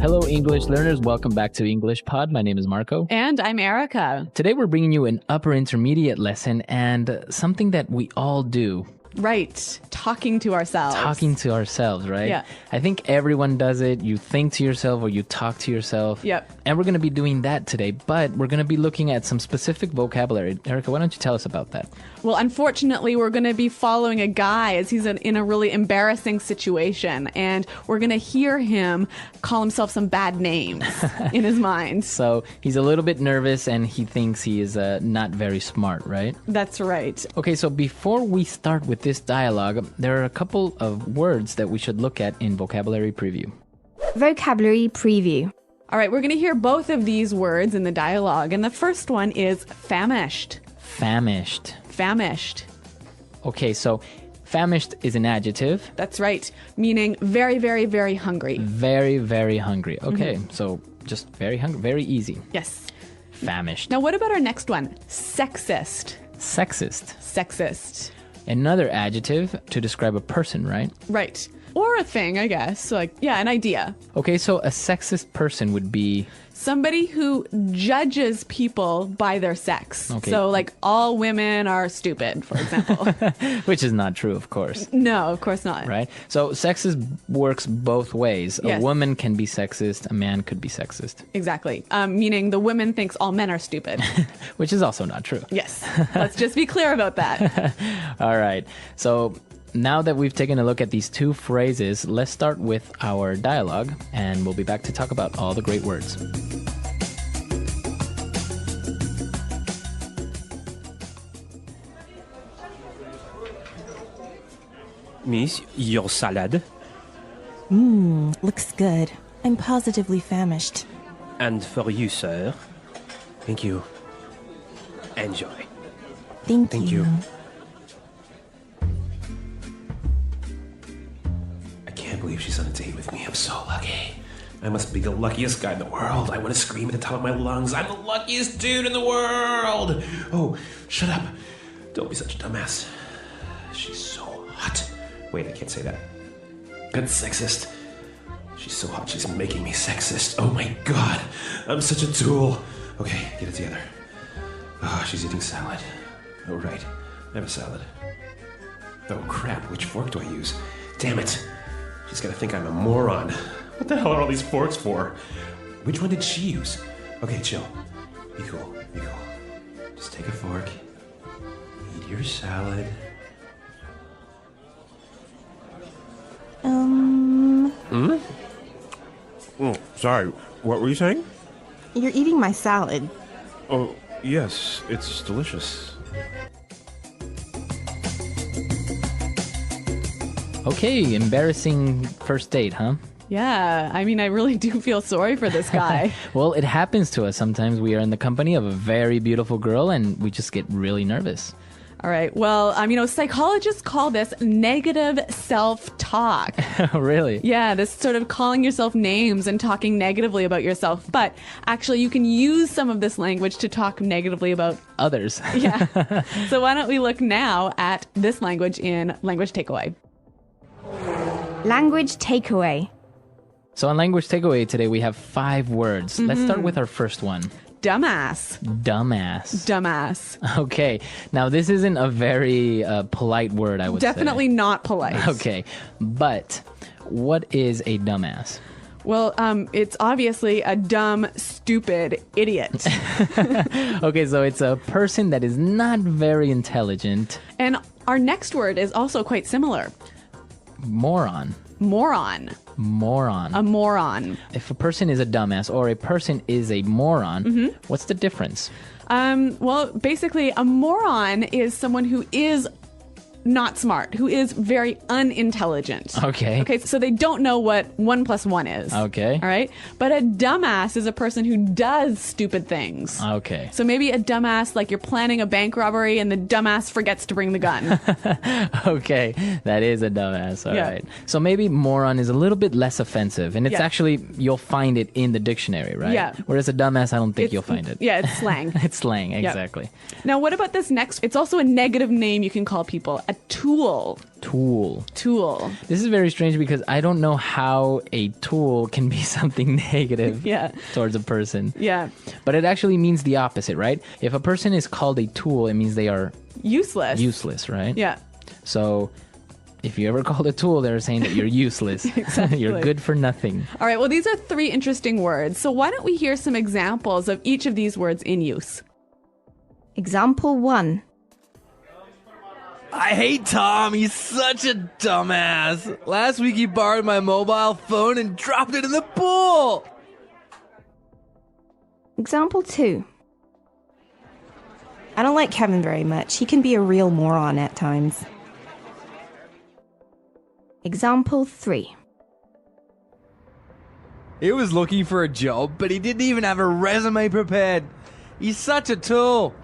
Hello, English learners. Welcome back to English Pod. My name is Marco. And I'm Erica. Today, we're bringing you an upper intermediate lesson and something that we all do. Right. Talking to ourselves. Talking to ourselves, right? Yeah. I think everyone does it. You think to yourself or you talk to yourself. Yep. And we're going to be doing that today, but we're going to be looking at some specific vocabulary. Erica, why don't you tell us about that? Well, unfortunately, we're going to be following a guy as he's in a really embarrassing situation. And we're going to hear him call himself some bad names in his mind. So he's a little bit nervous and he thinks he is not very smart, right? That's right. Okay, so before we start with this dialogue, there are a couple of words that we should look at in vocabulary preview. Vocabulary preview. All right, we're going to hear both of these words in the dialogue. And the first one is famished. Famished. Famished. Okay, so famished is an adjective. That's right. Meaning very, very, very hungry. Very, very hungry. Okay, so just very hungry. Very easy. Yes. Famished. Now, what about our next one? Sexist. Sexist. Sexist. Another adjective to describe a person, right? Right. Or a thing, I guess. Like, yeah, an idea. Okay, so a sexist person would be... Somebody who judges people by their sex. Okay. So, like, all women are stupid, for example. Which is not true, of course. No, of course not. Right? So sexist works both ways. Yes. A woman can be sexist, a man could be sexist. Exactly. Meaning the woman thinks all men are stupid. Which is also not true. Yes. Let's just be clear about that. All right. So now that we've taken a look at these two phrases, let's start with our dialogue, and we'll be back to talk about all the great words. Miss, your salad. Looks good. I'm positively famished. And for you, sir. Thank you. Enjoy. Thank you. I can't believe she's on a date with me. I'm so lucky. I must be the luckiest guy in the world. I want to scream at the top of my lungs. I'm the luckiest dude in the world. Oh, shut up. Don't be such a dumbass. She's so hot. Wait, I can't say that. That's sexist. She's so hot, she's making me sexist. Oh my god. I'm such a tool. Okay, get it together. Oh, she's eating salad. Oh, right. I have a salad. Oh, crap. Which fork do I use? Damn it. She's gonna think I'm a moron. What the hell are all these forks for? Which one did she use? Okay, chill. Be cool. Be cool. Just take a fork. Eat your salad. Sorry, what were you saying? You're eating my salad. Oh, yes, it's delicious. Okay, embarrassing first date, huh? Yeah. I mean, I really do feel sorry for this guy. Well, it happens to us sometimes. We are in the company of a very beautiful girl and we just get really nervous. All right. Well, psychologists call this negative self-talk. Really? Yeah, this sort of calling yourself names and talking negatively about yourself. But actually, you can use some of this language to talk negatively about Others. Yeah. So why don't we look now at this language in Language Takeaway. Language takeaway. So on Language Takeaway today, we have 5 words. Let's start with our first one. Dumbass. Dumbass. Dumbass. Okay. Now, this isn't a very polite word, I would Definitely say. not polite. Okay. But what is a dumbass? Well, it's obviously a dumb, stupid idiot. Okay, so it's a person that is not very intelligent. And our next word is also quite similar. Moron. Moron. Moron. A moron. If a person is a dumbass or a person is a moron, what's the difference? Well, basically, a moron is someone who is not smart, who is very unintelligent. Okay. Okay, so they don't know what 1 + 1 is. Okay. All right? But a dumbass is a person who does stupid things. Okay. So maybe a dumbass, like you're planning a bank robbery and the dumbass forgets to bring the gun. Okay, that is a dumbass. All Yeah. right. So maybe moron is a little bit less offensive, and it's Yeah. actually, you'll find it in the dictionary, right? Yeah. Whereas a dumbass, I don't think you'll find it. Yeah, it's slang. It's slang, exactly. Now, what about this next? It's also a negative name you can call people. a tool. Tool. Tool. This is very strange because I don't know how a tool can be something negative Yeah. towards a person. Yeah. But it actually means the opposite, right? If a person is called a tool, it means they are Useless. useless, right? Yeah. So if you ever called a tool, they're saying that you're useless. Exactly. You're good for nothing. All right. Well, these are 3 interesting words. So why don't we hear some examples of each of these words in use? Example 1. I hate Tom. He's such a dumbass. Last week he borrowed my mobile phone and dropped it in the pool. Example 2. I don't like Kevin very much. He can be a real moron at times. Example 3. He was looking for a job, but he didn't even have a resume prepared. He's such a tool.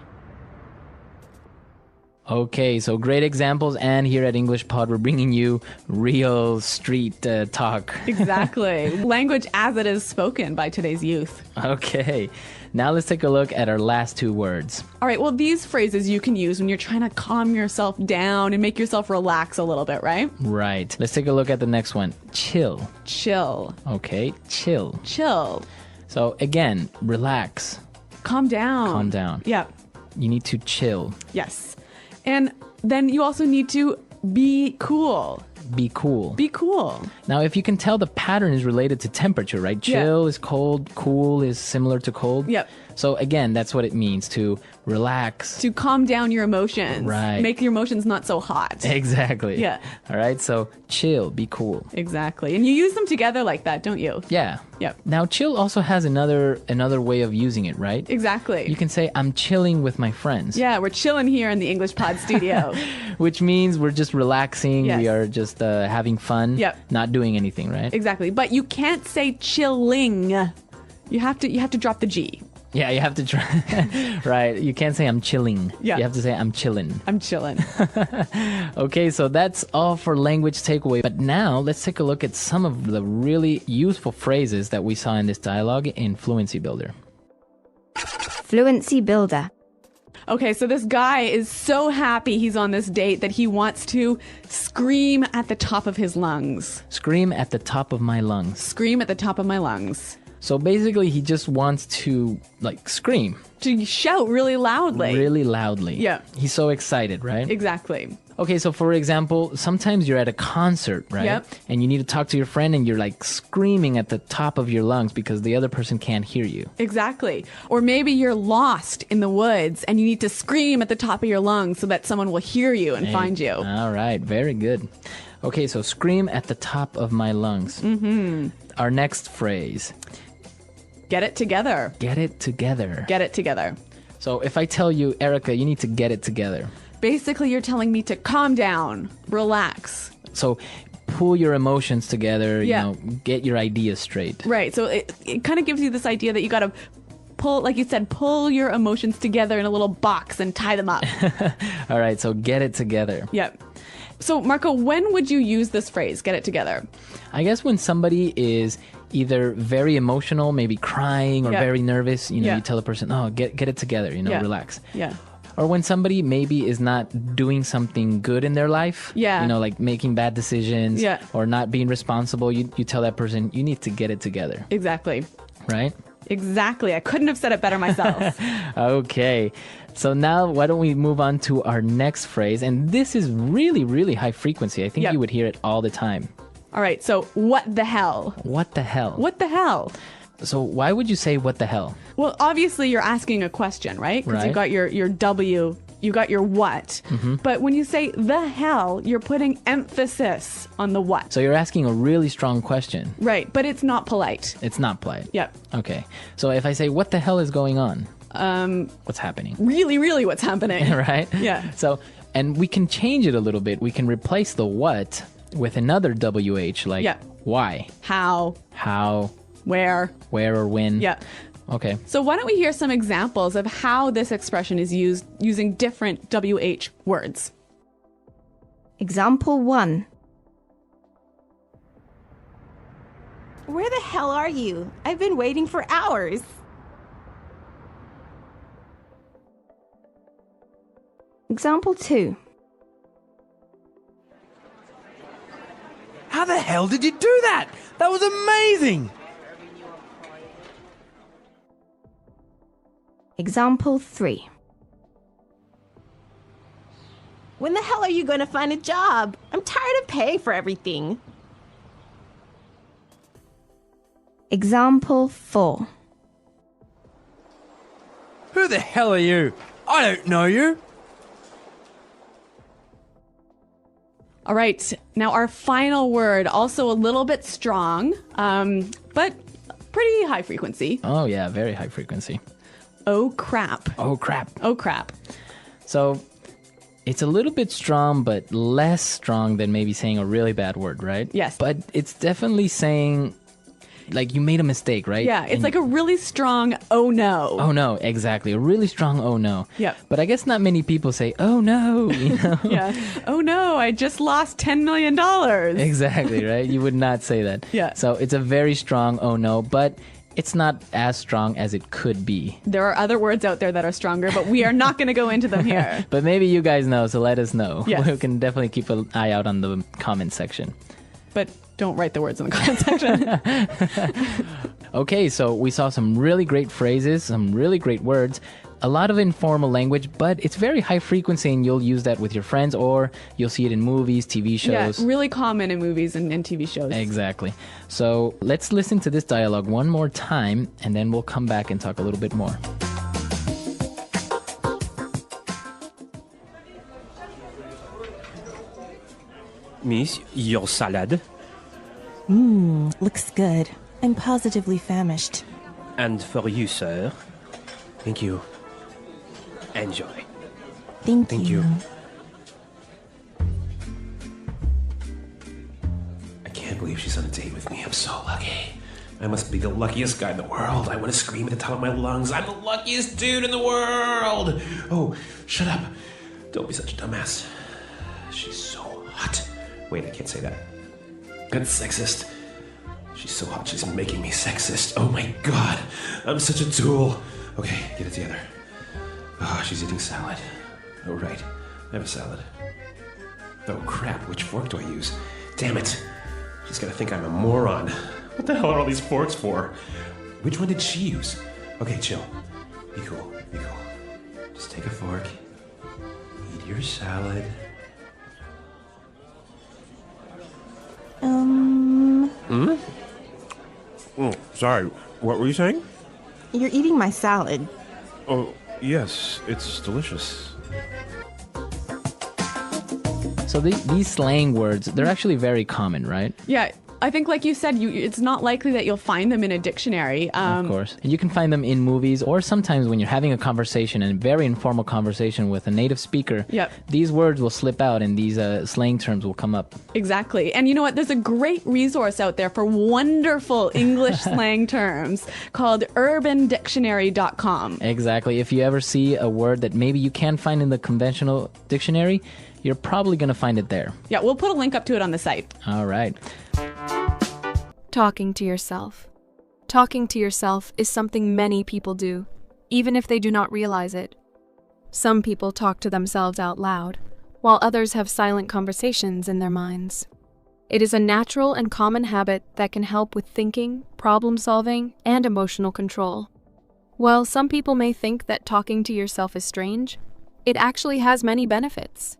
Okay, so great examples. And here at English Pod, we're bringing you real street talk. Exactly. Language as it is spoken by today's youth. Okay, now let's take a look at our last 2 words. All right. Well, these phrases you can use when you're trying to calm yourself down and make yourself relax a little bit, right? Right. Let's take a look at the next one. Chill. Chill. Okay, chill. Chill. So again, relax. Calm down. Calm down. Yeah. You need to chill. Yes. And then you also need to be cool. Be cool. Be cool. Now, if you can tell, the pattern is related to temperature, right? Yeah. Chill is cold, cool is similar to cold. Yep. So again, that's what it means to relax. To calm down your emotions. Right. Make your emotions not so hot. Exactly. Yeah. All right. So chill, be cool. Exactly. And you use them together like that, don't you? Yeah. Yep. Now, chill also has another way of using it, right? Exactly. You can say, I'm chilling with my friends. Yeah, we're chilling here in the English Pod studio. Which means we're just relaxing. Yes. We are just having fun. Yep. Not doing anything, right? Exactly. But you can't say chilling. You have to drop the G. Yeah, you have to try. Right. You can't say I'm chilling. Yeah. You have to say I'm chilling. I'm chilling. Okay, so that's all for language takeaway. But now let's take a look at some of the really useful phrases that we saw in this dialogue in Fluency Builder. Fluency Builder. Okay, so this guy is so happy he's on this date that he wants to scream at the top of his lungs. Scream at the top of my lungs. Scream at the top of my lungs. So basically, he just wants to, scream. To shout really loudly. Really loudly. Yeah. He's so excited, right? Exactly. Okay, so for example, sometimes you're at a concert, right? Yep. And you need to talk to your friend and you're screaming at the top of your lungs because the other person can't hear you. Exactly. Or maybe you're lost in the woods and you need to scream at the top of your lungs so that someone will hear you and find you. All right, very good. Okay, so scream at the top of my lungs. Mm-hmm. Our next phrase. Get it together. Get it together. Get it together. So if I tell you, Erica, you need to get it together. Basically, you're telling me to calm down, relax. So pull your emotions together, Yeah. Get your ideas straight. Right. So it kind of gives you this idea that you got to pull, like you said, pull your emotions together in a little box and tie them up. All right, so get it together. Yep. So, Marco, when would you use this phrase, get it together? I guess when somebody is either very emotional, maybe crying or Yeah. very nervous, Yeah. you tell the person, oh, get it together, Yeah. relax. Yeah. Or when somebody maybe is not doing something good in their life, Yeah. like making bad decisions Yeah. or not being responsible, you tell that person, you need to get it together, Exactly. right? Exactly. I couldn't have said it better myself. Okay. So now why don't we move on to our next phrase? And this is really, really high frequency. I think Yep. you would hear it all the time. All right. So, what the hell? What the hell? What the hell? So why would you say what the hell? Well, obviously, you're asking a question, right? Because you Right. got your W, you got your what. But when you say the hell, you're putting emphasis on the what. So you're asking a really strong question. Right. But it's not polite. It's not polite. Yep. Okay. So if I say, what the hell is going on? What's happening? Really, really what's happening. Right? Yeah. So, and we can change it a little bit. We can replace the what with another WH, like Yeah. why, How, how, where. where, or when. Yeah. Okay. So why don't we hear some examples of how this expression is used using different WH words? Example 1. Where the hell are you? I've been waiting for hours. Example 2. How the hell did you do that? That was amazing! Example 3. When the hell are you going to find a job? I'm tired of paying for everything. Example 4. Who the hell are you? I don't know you. All right, now our final word, also a little bit strong, but pretty high frequency. Oh, yeah, very high frequency. Oh, crap. Oh, crap. Oh, crap. So it's a little bit strong, but less strong than maybe saying a really bad word, right? Yes. But it's definitely saying, like, you made a mistake, right? Yeah, it's And- like a really strong oh no. Oh no, exactly. A really strong oh no. Yep. But I guess not many people say oh no, you know? Yeah. Oh no, I just lost $10 million. Exactly, right? You would not say that. Yeah. So it's a very strong oh no, but it's not as strong as it could be. There are other words out there that are stronger, but we are not going to go into them here. But maybe you guys know, so let us know. Yes. We can definitely keep an eye out on the comment section. But don't write the words in the comment section. Okay, so we saw some really great phrases, some really great words, a lot of informal language, but it's very high frequency and you'll use that with your friends or you'll see it in movies, TV shows. Yeah, really common in movies and TV shows. Exactly. So let's listen to this dialogue one more time and then we'll come back and talk a little bit more. Miss, your salad. Looks good. I'm positively famished. And for you, sir. Thank you. Enjoy. Thank you. I can't believe she's on a date with me. I'm so lucky. I must be the luckiest guy in the world. I want to scream at the top of my lungs. I'm the luckiest dude in the world. Oh, shut up. Don't be such a dumbass. She's so hot. Wait, I can't say that. That's sexist. She's so hot, she's making me sexist. Oh my god. I'm such a tool. Okay, get it together. Oh, she's eating salad. Oh, right. I have a salad. Oh, crap. Which fork do I use? Damn it. She's gonna think I'm a moron. What the hell are all these forks for? Which one did she use? Okay, chill. Be cool. Be cool. Just take a fork. Eat your salad. Sorry, what were you saying? You're eating my salad. Oh, yes, it's delicious. So these slang words, they're actually very common, right? Yeah, I think like you said, it's not likely that you'll find them in a dictionary. Of course. And you can find them in movies or sometimes when you're having a conversation, a very informal conversation with a native speaker. Yep. These words will slip out and these slang terms will come up. Exactly. And you know what? There's a great resource out there for wonderful English slang terms called urbandictionary.com. Exactly. If you ever see a word that maybe you can't find in the conventional dictionary, you're probably going to find it there. Yeah, we'll put a link up to it on the site. All right. Talking to yourself. Talking to yourself is something many people do, even if they do not realize it. Some people talk to themselves out loud, while others have silent conversations in their minds. It is a natural and common habit that can help with thinking, problem solving, and emotional control. While some people may think that talking to yourself is strange, it actually has many benefits.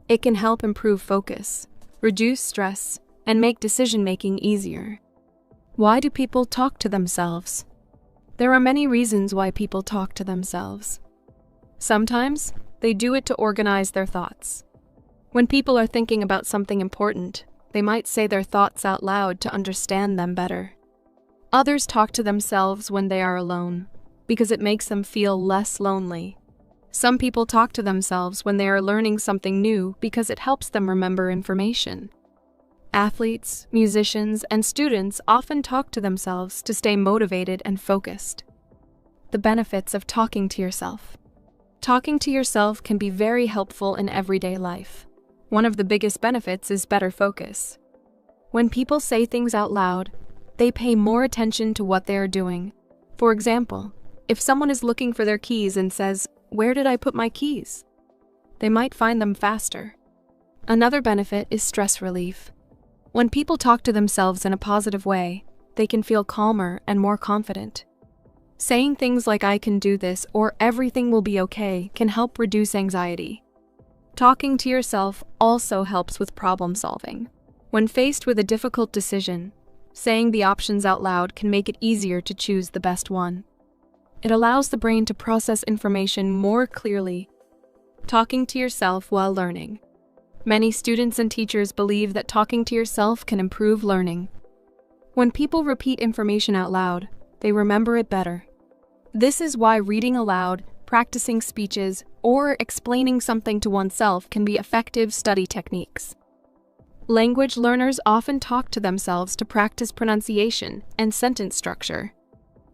It can help improve focus, reduce stress, and make decision-making easier. Why do people talk to themselves? There are many reasons why people talk to themselves. Sometimes, they do it to organize their thoughts. When people are thinking about something important, they might say their thoughts out loud to understand them better. Others talk to themselves when they are alone, because it makes them feel less lonely. Some people talk to themselves when they are learning something new because it helps them remember information. Athletes, musicians, and students often talk to themselves to stay motivated and focused. The benefits of talking to yourself. Talking to yourself can be very helpful in everyday life. One of the biggest benefits is better focus. When people say things out loud, they pay more attention to what they are doing. For example, if someone is looking for their keys and says, "Where did I put my keys?" they might find them faster. Another benefit is stress relief. When people talk to themselves in a positive way, they can feel calmer and more confident. Saying things like "I can do this" or "everything will be okay" can help reduce anxiety. Talking to yourself also helps with problem solving. When faced with a difficult decision, saying the options out loud can make it easier to choose the best one. It allows the brain to process information more clearly. Talking to yourself while learning. Many students and teachers believe that talking to yourself can improve learning. When people repeat information out loud, they remember it better. This is why reading aloud, practicing speeches, or explaining something to oneself can be effective study techniques. Language learners often talk to themselves to practice pronunciation and sentence structure.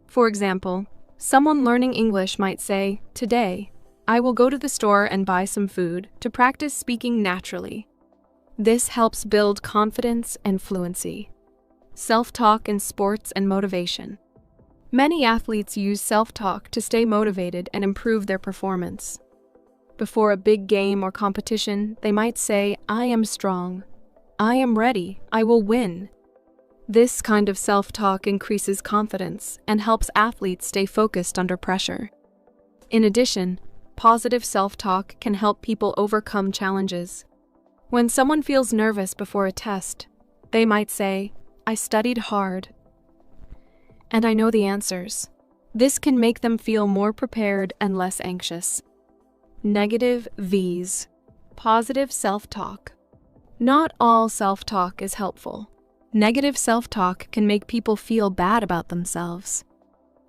For example, someone learning English might say, "Today, I will go to the store and buy some food" to practice speaking naturally. This helps build confidence and fluency. Self-talk in sports and motivation. Many athletes use self-talk to stay motivated and improve their performance. Before a big game or competition, they might say, "I am strong. I am ready. I will win." This kind of self-talk increases confidence and helps athletes stay focused under pressure. In addition, positive self-talk can help people overcome challenges. When someone feels nervous before a test, they might say, "I studied hard, and I know the answers." This can make them feel more prepared and less anxious. Negative V's. Positive self-talk. Not all self-talk is helpful. Negative self-talk can make people feel bad about themselves.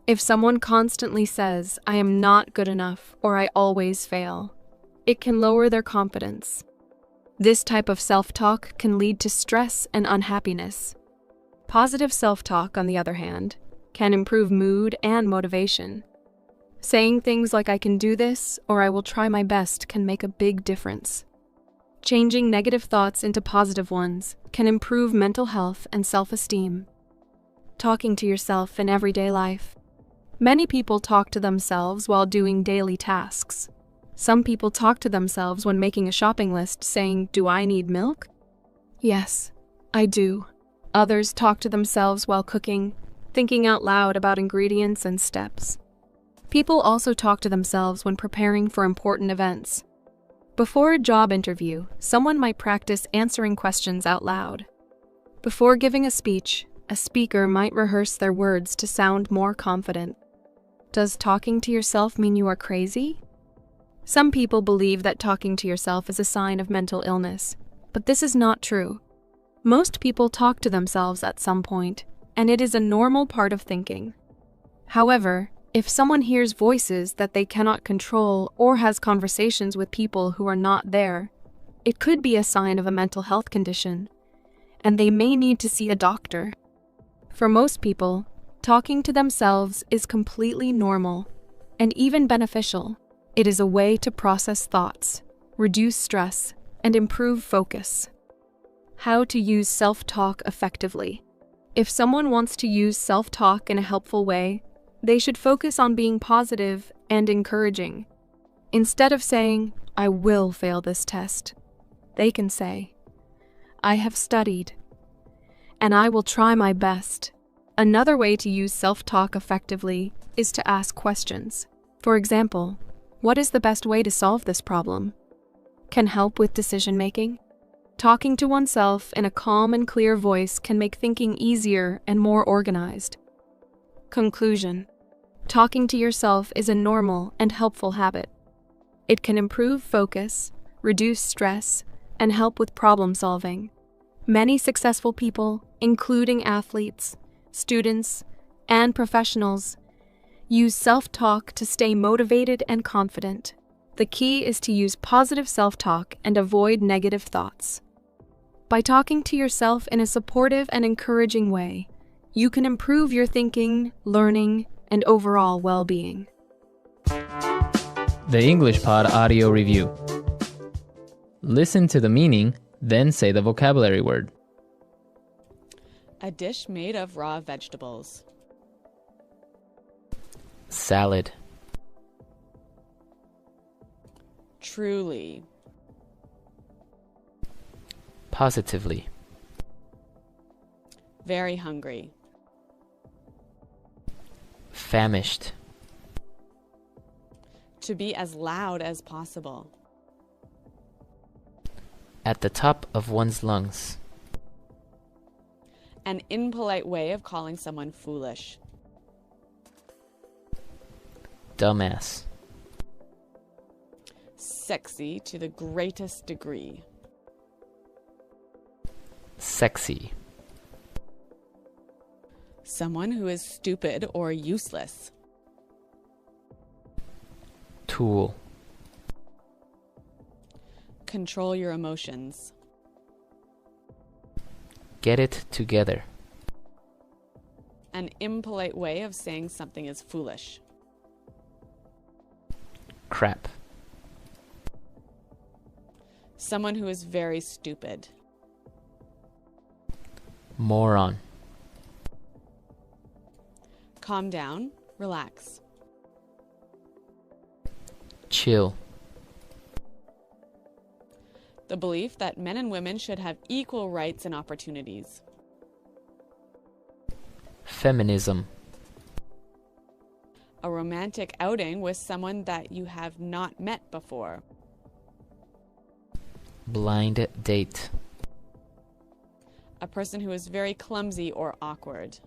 If someone constantly says, "I am not good enough" or "I always fail," it can lower their confidence. This type of self-talk can lead to stress and unhappiness. Positive self-talk, on the other hand, can improve mood and motivation. Saying things like "I can do this" or "I will try my best" can make a big difference. Changing negative thoughts into positive ones can improve mental health and self-esteem. Talking to yourself in everyday life. Many people talk to themselves while doing daily tasks. Some people talk to themselves when making a shopping list, saying, "Do I need milk?" "Yes, I do." Others talk to themselves while cooking, thinking out loud about ingredients and steps. People also talk to themselves when preparing for important events. Before a job interview, someone might practice answering questions out loud. Before giving a speech, a speaker might rehearse their words to sound more confident. Does talking to yourself mean you are crazy? Some people believe that talking to yourself is a sign of mental illness, but this is not true. Most people talk to themselves at some point, and it is a normal part of thinking. However, if someone hears voices that they cannot control or has conversations with people who are not there, it could be a sign of a mental health condition, and they may need to see a doctor. For most people, talking to themselves is completely normal and even beneficial. It is a way to process thoughts, reduce stress, and improve focus. How to use self-talk effectively. If someone wants to use self-talk in a helpful way, they should focus on being positive and encouraging. Instead of saying, "I will fail this test," they can say, "I have studied, and I will try my best." Another way to use self-talk effectively is to ask questions. For example, "What is the best way to solve this problem?" Can help with decision-making. Talking to oneself in a calm and clear voice can make thinking easier and more organized. Conclusion. Talking to yourself is a normal and helpful habit. It can improve focus, reduce stress, and help with problem solving. Many successful people, including athletes, students, and professionals, use self-talk to stay motivated and confident. The key is to use positive self-talk and avoid negative thoughts. By talking to yourself in a supportive and encouraging way, you can improve your thinking, learning, and overall well-being. The English Pod Audio Review. Listen to the meaning, then say the vocabulary word. A dish made of raw vegetables. Salad. Truly. Positively. Very hungry. Famished. To be as loud as possible. At the top of one's lungs. An impolite way of calling someone foolish. Dumbass. Sexy to the greatest degree. Sexy. Someone who is stupid or useless. Tool. Control your emotions. Get it together. An impolite way of saying something is foolish. Crap. Someone who is very stupid. Moron. Calm down, relax. Chill. The belief that men and women should have equal rights and opportunities. Feminism. A romantic outing with someone that you have not met before. Blind date. A person who is very clumsy or awkward.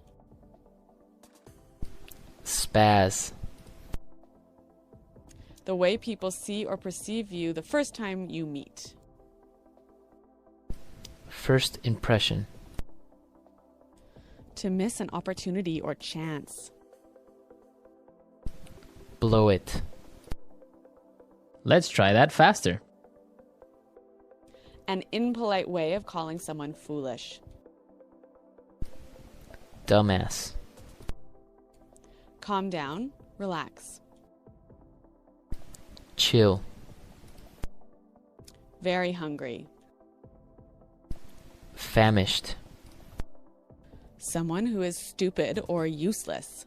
Spaz. The way people see or perceive you the first time you meet. First impression. To miss an opportunity or chance. Blow it. Let's try that faster. An impolite way of calling someone foolish. Dumbass. Calm down, relax. Chill. Very hungry. Famished. Someone who is stupid or useless.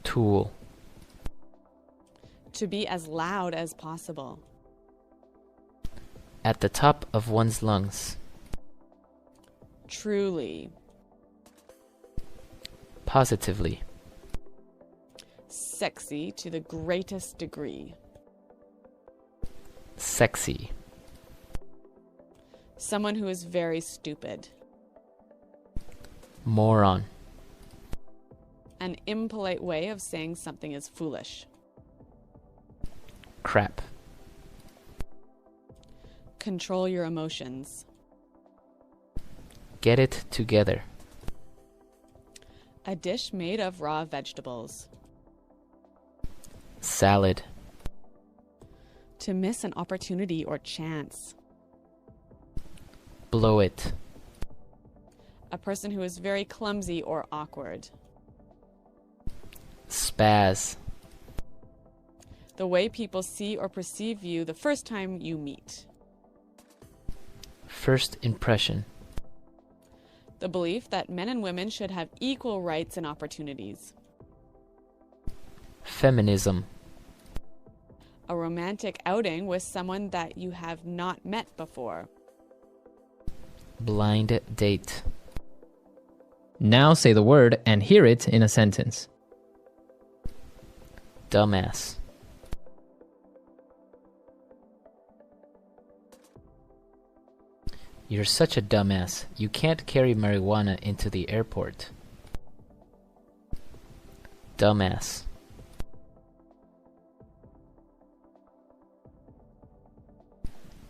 Tool. To be as loud as possible. At the top of one's lungs. Truly. Positively. Sexy to the greatest degree. Sexy. Someone who is very stupid. Moron. An impolite way of saying something is foolish. Crap. Control your emotions. Get it together. A dish made of raw vegetables. Salad. To miss an opportunity or chance. Blow it. A person who is very clumsy or awkward. Spaz. The way people see or perceive you the first time you meet. First impression. The belief that men and women should have equal rights and opportunities. Feminism. A romantic outing with someone that you have not met before. Blind date. Now say the word and hear it in a sentence. Dumbass. You're such a dumbass. You can't carry marijuana into the airport. Dumbass.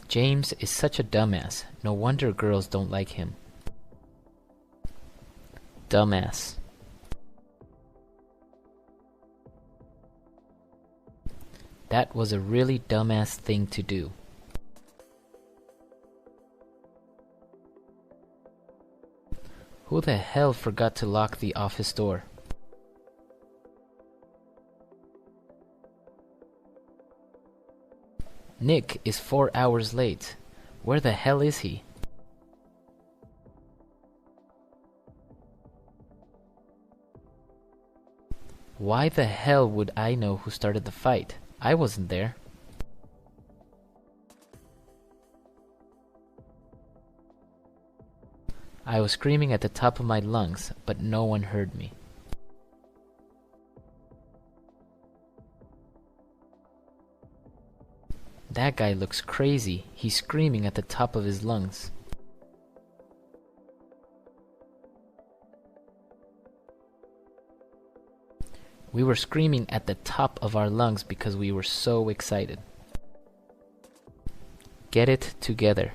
James is such a dumbass. No wonder girls don't like him. Dumbass. That was a really dumbass thing to do. Who the hell forgot to lock the office door? Nick is 4 hours late. Where the hell is he? Why the hell would I know who started the fight? I wasn't there. I was screaming at the top of my lungs, but no one heard me. That guy looks crazy. He's screaming at the top of his lungs. We were screaming at the top of our lungs because we were so excited. Get it together.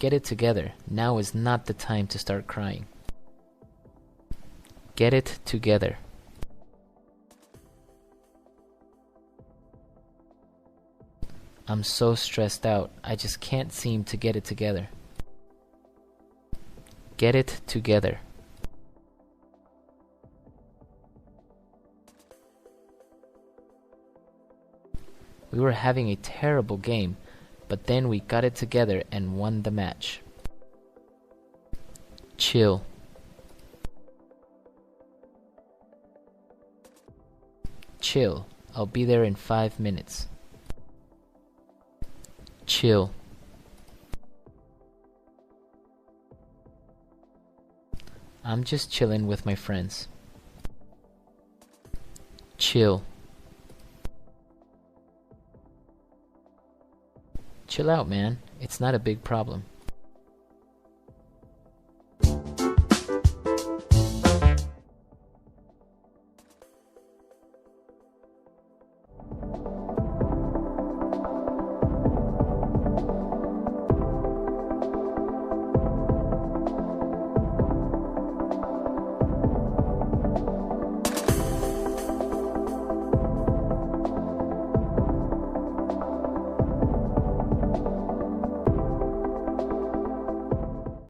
Get it together. Now is not the time to start crying. Get it together. I'm so stressed out. I just can't seem to get it together. Get it together. We were having a terrible game, but then we got it together and won the match. Chill. Chill. I'll be there in 5 minutes. Chill. I'm just chilling with my friends. Chill. Chill out, man. It's not a big problem.